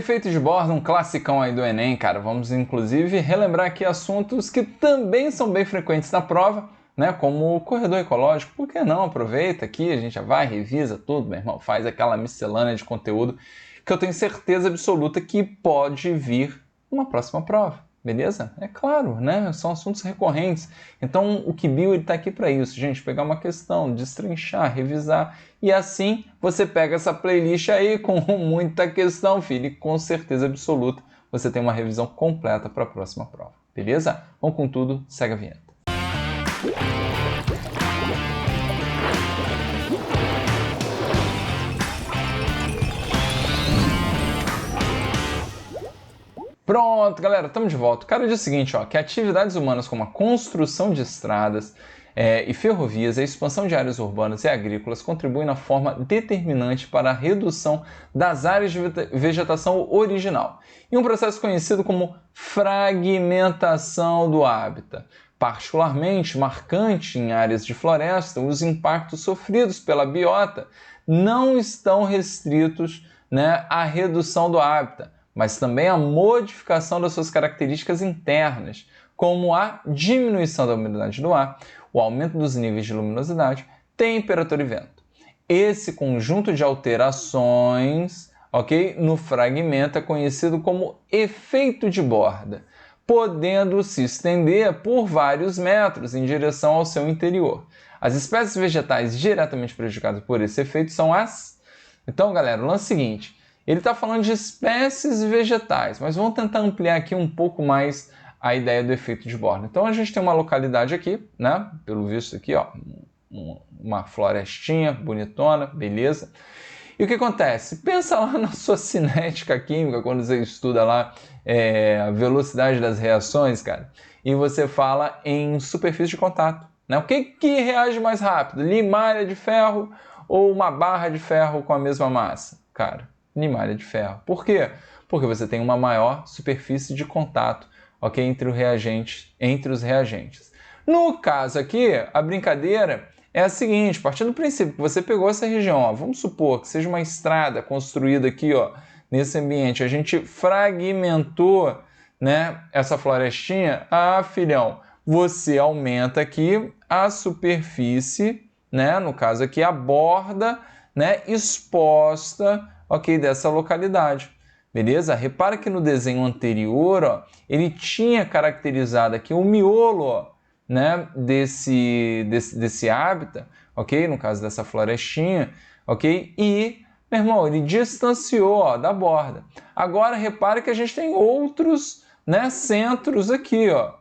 Efeito de borda, um classicão aí do Enem, cara. Vamos inclusive relembrar aqui assuntos que também são bem frequentes na prova, né? Como o corredor ecológico. Por que não? Aproveita aqui, a gente já vai, revisa tudo, meu irmão. Faz aquela miscelânea de conteúdo que eu tenho certeza absoluta que pode vir numa próxima prova. Beleza? É claro, né? São assuntos recorrentes. Então, o QBio está aqui para isso, gente. Pegar uma questão, destrinchar, revisar. E assim, você pega essa playlist aí com muita questão, filho. E com certeza absoluta, você tem uma revisão completa para a próxima prova. Beleza? Vamos com tudo. Segue a vinheta. Pronto, galera, estamos de volta. O cara diz o seguinte, ó, que atividades humanas como a construção de estradas e ferrovias, a expansão de áreas urbanas e agrícolas contribuem na forma determinante para a redução das áreas de vegetação original, em um processo conhecido como fragmentação do hábitat. Particularmente marcante em áreas de floresta, os impactos sofridos pela biota não estão restritos, né, à redução do hábitat, mas também a modificação das suas características internas, como a diminuição da umidade do ar, o aumento dos níveis de luminosidade, temperatura e vento. Esse conjunto de alterações, no fragmento é conhecido como efeito de borda, podendo se estender por vários metros em direção ao seu interior. As espécies vegetais diretamente prejudicadas por esse efeito são as... Então, galera, o lance é o seguinte: ele está falando de espécies vegetais, mas vamos tentar ampliar aqui um pouco mais a ideia do efeito de borda. Então a gente tem uma localidade aqui, né? Pelo visto aqui, ó, uma florestinha bonitona, beleza. E o que acontece? Pensa lá na sua cinética química, quando você estuda lá a velocidade das reações, cara, e você fala em superfície de contato, né? O que reage mais rápido? Limalha de ferro ou uma barra de ferro com a mesma massa? Cara, limalha de ferro. Por quê? Porque você tem uma maior superfície de contato, entre os reagentes. No caso aqui, a brincadeira é a seguinte: partindo do princípio que você pegou essa região, ó, vamos supor que seja uma estrada construída aqui, ó, nesse ambiente, a gente fragmentou, né, essa florestinha, filhão, você aumenta aqui a superfície, né, no caso aqui a borda, né, exposta, dessa localidade. Beleza? Repara que no desenho anterior, ó, ele tinha caracterizado aqui o miolo, ó, né, desse hábitat, no caso dessa florestinha, e, meu irmão, ele distanciou, ó, da borda. Agora, repara que a gente tem outros, né, centros aqui, ó,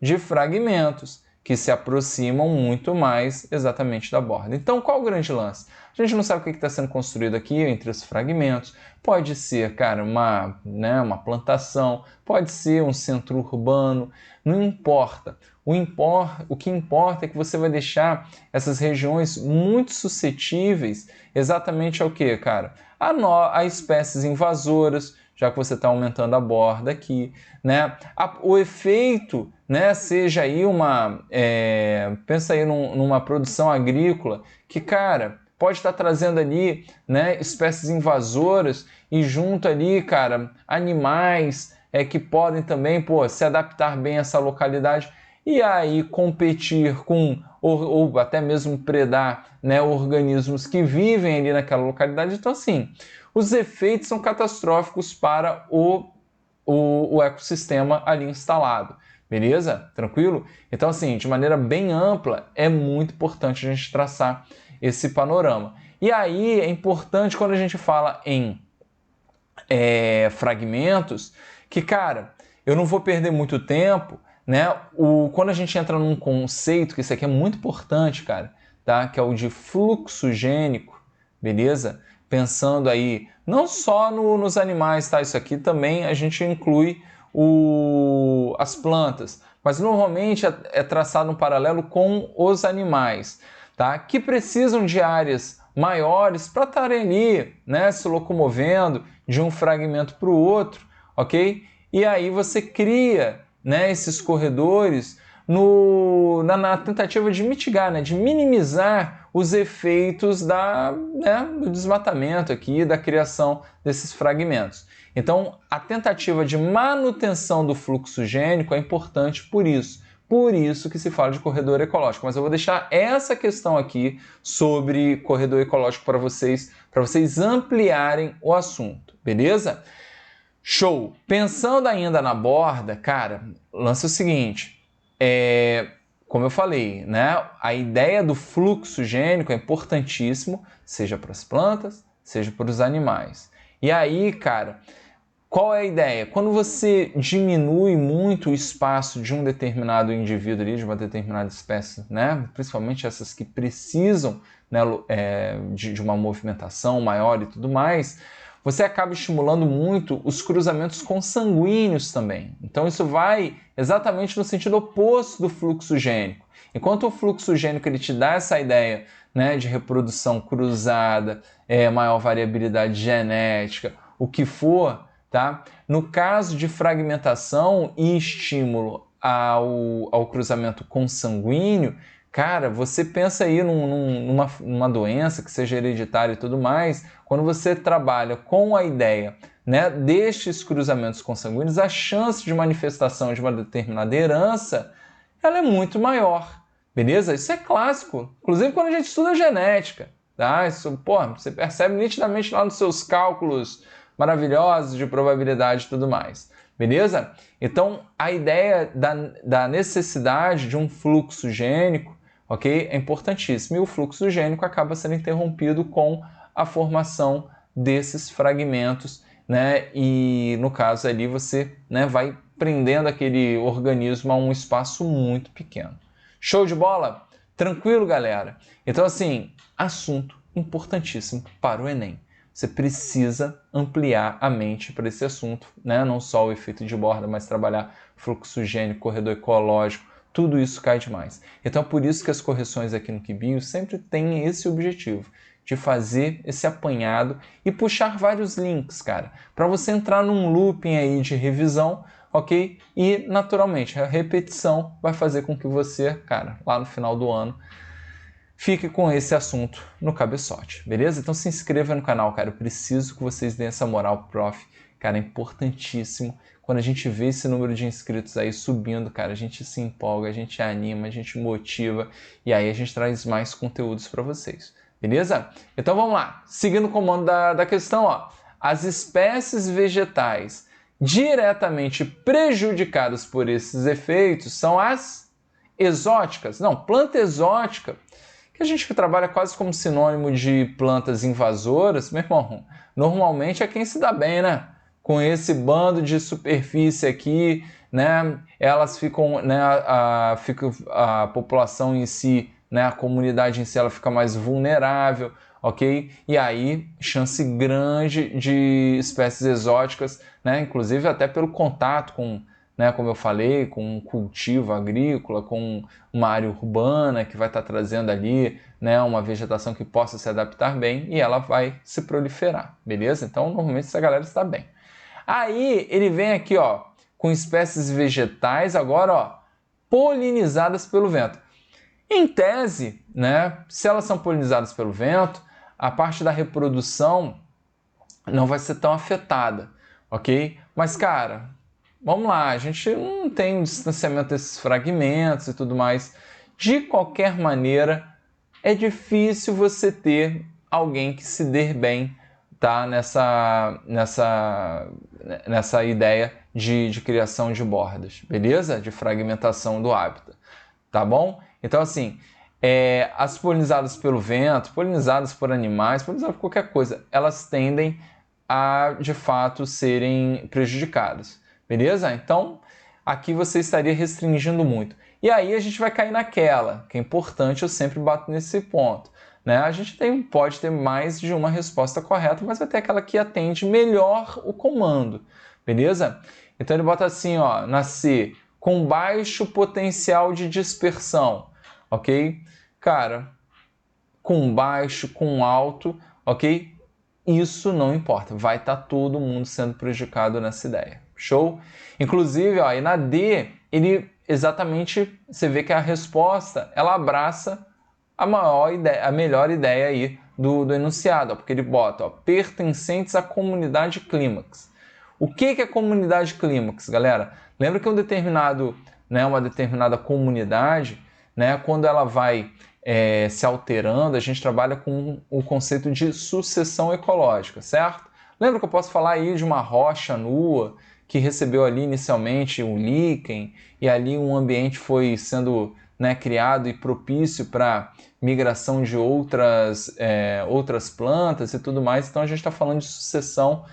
de fragmentos que se aproximam muito mais exatamente da borda. Então, qual o grande lance? A gente não sabe o que está sendo construído aqui entre os fragmentos. Pode ser, cara, uma plantação, pode ser um centro urbano, não importa. O que importa é que você vai deixar essas regiões muito suscetíveis exatamente ao que, cara? A espécies invasoras, já que você está aumentando a borda aqui, né? O efeito, né, seja aí pensa aí numa produção agrícola que, cara, pode estar trazendo ali, né, espécies invasoras e junto ali, cara, animais que podem também, se adaptar bem a essa localidade e aí competir com ou até mesmo predar, né, organismos que vivem ali naquela localidade. Então, assim, os efeitos são catastróficos para o ecossistema ali instalado. Beleza? Tranquilo? Então, assim, de maneira bem ampla, é muito importante a gente traçar esse panorama. E aí é importante quando a gente fala em fragmentos, que, cara, eu não vou perder muito tempo, né? Quando a gente entra num conceito, que isso aqui é muito importante, cara, tá? Que é o de fluxo gênico, beleza? Pensando aí, não só nos animais, tá? Isso aqui também a gente inclui as plantas, mas normalmente é traçado um paralelo com os animais, tá? Que precisam de áreas maiores para estarem ali, né, se locomovendo de um fragmento para o outro, ok? E aí você cria, né, esses corredores na tentativa de mitigar, né, de minimizar os efeitos do desmatamento aqui, da criação desses fragmentos. Então, a tentativa de manutenção do fluxo gênico é importante por isso. Por isso que se fala de corredor ecológico. Mas eu vou deixar essa questão aqui sobre corredor ecológico para vocês ampliarem o assunto, beleza? Show! Pensando ainda na borda, cara, lance o seguinte, como eu falei, né, a ideia do fluxo gênico é importantíssimo, seja para as plantas, seja para os animais. E aí, cara, qual é a ideia? Quando você diminui muito o espaço de um determinado indivíduo ali, de uma determinada espécie, né, principalmente essas que precisam, né, de uma movimentação maior e tudo mais, você acaba estimulando muito os cruzamentos consanguíneos também. Então isso vai exatamente no sentido oposto do fluxo gênico. Enquanto o fluxo gênico ele te dá essa ideia, né, de reprodução cruzada, maior variabilidade genética, o que for, tá? No caso de fragmentação e estímulo ao cruzamento consanguíneo, cara, você pensa aí numa doença que seja hereditária e tudo mais, quando você trabalha com a ideia, né, destes cruzamentos consanguíneos, a chance de manifestação de uma determinada herança, ela é muito maior, beleza? Isso é clássico, inclusive quando a gente estuda genética, tá? Isso, você percebe nitidamente lá nos seus cálculos maravilhosos de probabilidade e tudo mais, beleza? Então, a ideia da necessidade de um fluxo gênico, ok? É importantíssimo. E o fluxo gênico acaba sendo interrompido com a formação desses fragmentos, né? E no caso ali você, né, vai prendendo aquele organismo a um espaço muito pequeno. Show de bola? Tranquilo, galera? Então, assim, assunto importantíssimo para o Enem. Você precisa ampliar a mente para esse assunto, né? Não só o efeito de borda, mas trabalhar fluxo gênico, corredor ecológico, tudo isso cai demais. Então é por isso que as correções aqui no QBio sempre têm esse objetivo, de fazer esse apanhado e puxar vários links, cara, para você entrar num looping aí de revisão, ok? E, naturalmente, a repetição vai fazer com que você, cara, lá no final do ano, fique com esse assunto no cabeçote, beleza? Então se inscreva no canal, cara, eu preciso que vocês deem essa moral pro prof, cara, é importantíssimo. Quando a gente vê esse número de inscritos aí subindo, cara, a gente se empolga, a gente anima, a gente motiva e aí a gente traz mais conteúdos para vocês, beleza? Então vamos lá, seguindo o comando da questão, ó. As espécies vegetais diretamente prejudicadas por esses efeitos são as exóticas. Não, planta exótica, que a gente trabalha quase como sinônimo de plantas invasoras, meu irmão, normalmente é quem se dá bem, né? Com esse bando de superfície aqui, né? Elas ficam, né? A população em si, né? A comunidade em si, ela fica mais vulnerável, ok? E aí, chance grande de espécies exóticas, né? Inclusive até pelo contato com, né, como eu falei, com um cultivo agrícola, com uma área urbana que vai estar trazendo ali, né, uma vegetação que possa se adaptar bem e ela vai se proliferar, beleza? Então, normalmente essa galera está bem. Aí, ele vem aqui, ó, com espécies vegetais, agora, ó, polinizadas pelo vento. Em tese, né, se elas são polinizadas pelo vento, a parte da reprodução não vai ser tão afetada, ok? Mas, cara, vamos lá, a gente não tem um distanciamento desses fragmentos e tudo mais. De qualquer maneira, é difícil você ter alguém que se dê bem, tá? Nessa ideia de criação de bordas, beleza? De fragmentação do hábitat, tá bom? Então, assim, as polinizadas pelo vento, polinizadas por animais, polinizadas por qualquer coisa, elas tendem a, de fato, serem prejudicadas. Beleza? Então, aqui você estaria restringindo muito. E aí a gente vai cair naquela, que é importante, eu sempre bato nesse ponto, né? A gente pode ter mais de uma resposta correta, mas vai ter aquela que atende melhor o comando, beleza? Então ele bota assim, ó, na C, com baixo potencial de dispersão, ok? Cara, com baixo, com alto, ok? Isso não importa, vai estar todo mundo sendo prejudicado nessa ideia. Show? Inclusive, ó, e na D, ele exatamente você vê que a resposta ela abraça a melhor ideia aí do enunciado, ó, porque ele bota, ó, pertencentes à comunidade clímax. O que é comunidade clímax, galera? Lembra que uma determinada comunidade, né, quando ela vai se alterando, a gente trabalha com o conceito de sucessão ecológica, certo? Lembra que eu posso falar aí de uma rocha nua que recebeu ali inicialmente um líquen e ali um ambiente foi sendo, né, criado e propício para migração de outras plantas e tudo mais. Então a gente está falando de sucessão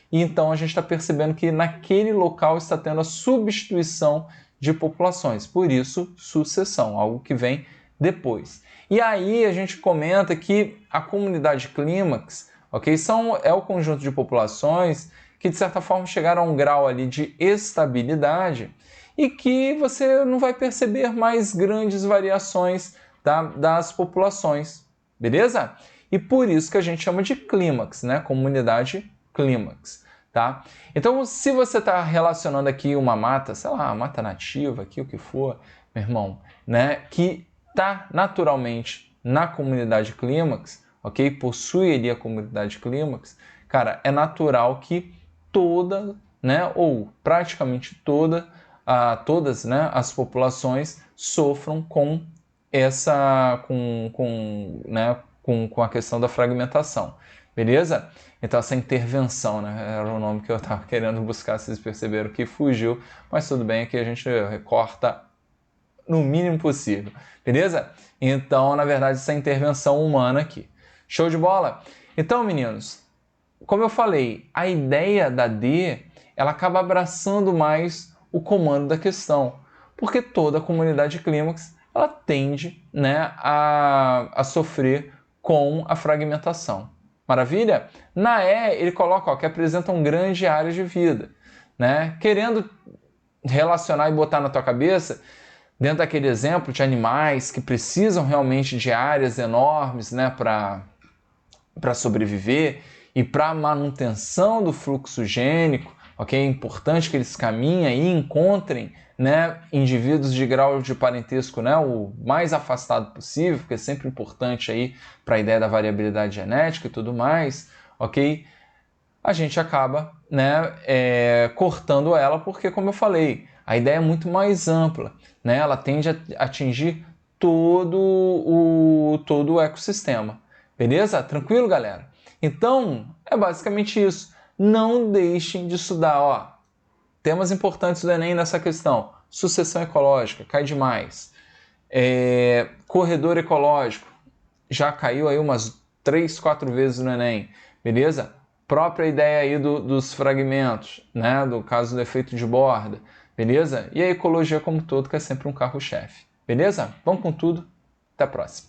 e então a gente está percebendo que naquele local está tendo a substituição de populações. Por isso, sucessão, algo que vem depois. E aí a gente comenta que a comunidade clímax, ok, é o conjunto de populações que de certa forma chegaram a um grau ali de estabilidade e que você não vai perceber mais grandes variações, tá, das populações, beleza? E por isso que a gente chama de clímax, né? Comunidade clímax, tá? Então, se você está relacionando aqui uma mata, sei lá, uma mata nativa, aqui o que for, meu irmão, né? Que está naturalmente na comunidade clímax, ok? Possui ali a comunidade clímax, cara, é natural que toda, né, ou praticamente todas, né, as populações sofram com com a questão da fragmentação, beleza? Então essa intervenção, né, era o nome que eu estava querendo buscar, vocês perceberam que fugiu, mas tudo bem, aqui a gente recorta no mínimo possível, beleza? Então, na verdade, essa intervenção humana aqui. Show de bola? Então, meninos, como eu falei, a ideia da D, ela acaba abraçando mais o comando da questão, porque toda a comunidade clímax, ela tende, né, a sofrer com a fragmentação. Maravilha? Na E, ele coloca, ó, que apresentam grande área de vida, né? Querendo relacionar e botar na tua cabeça, dentro daquele exemplo de animais que precisam realmente de áreas enormes, né, para sobreviver e para manutenção do fluxo gênico, ok? É importante que eles caminhem e encontrem, né, indivíduos de grau de parentesco, né, o mais afastado possível, porque é sempre importante aí para a ideia da variabilidade genética e tudo mais, ok? A gente acaba, né, cortando ela porque, como eu falei, a ideia é muito mais ampla, né? Ela tende a atingir todo o ecossistema. Beleza? Tranquilo, galera? Então, é basicamente isso. Não deixem de estudar, ó, temas importantes do Enem nessa questão. Sucessão ecológica, cai demais. Corredor ecológico, já caiu aí umas 3, 4 vezes no Enem. Beleza? Própria ideia aí dos fragmentos, né? Do caso do efeito de borda. Beleza? E a ecologia como um todo, que é sempre um carro-chefe. Beleza? Vamos com tudo. Até a próxima.